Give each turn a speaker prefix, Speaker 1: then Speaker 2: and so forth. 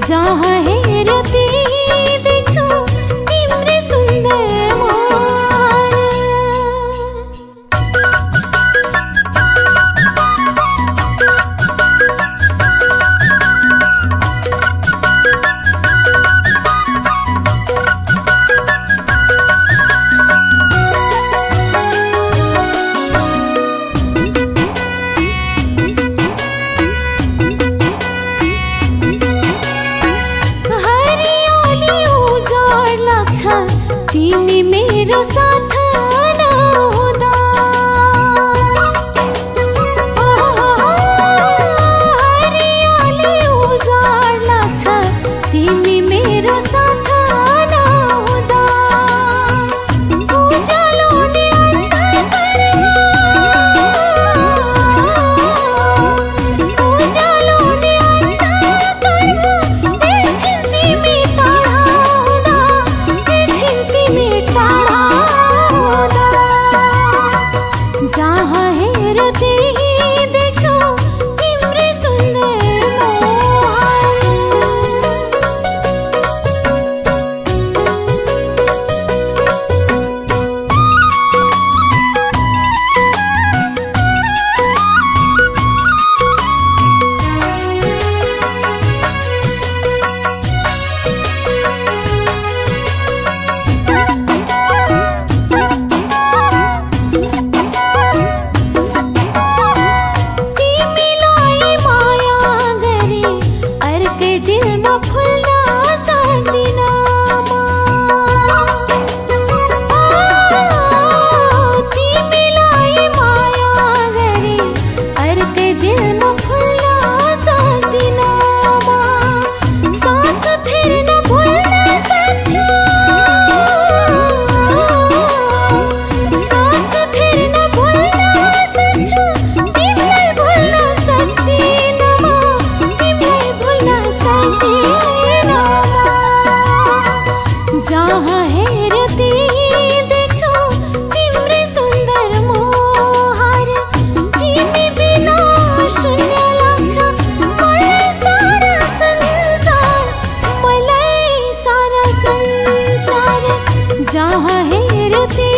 Speaker 1: जहाँ हेरती देख्छु तिम्रै सुन्दर मोहर। तिमी मेरो साथ नहुँदा हरियाली उजाड लाग्छ तिमी मेरो साथ नहुँदा। उज्यालोले उज्यालोले एकछिन तिमी टाढा हुँदा एकछिन तिमी टाढा हुँदा। जहाँ हेरती देख्छु तिम्रै सुन्दर मोहर। तिमीलाई माया गरी अर्कै दिलमा फुल्न सक्दिन म। तिमीलाई माया गरी अर्कै दिलमा फुल्न सक्दिन म। सास फेर्न भुल्न सक्छु सास फेर्न भुल्न सक्छु तिमीलाई भुल्न सक्दिन म तिमीलाई भुल्न सक्दिन म। जहाँ हेरती देख्छु तिम्रै सुन्दर मोहर। तिमी बिना शून्य लाग्छ मलाई सारा संसार मलाई सारा संसार। जहाँ हेरती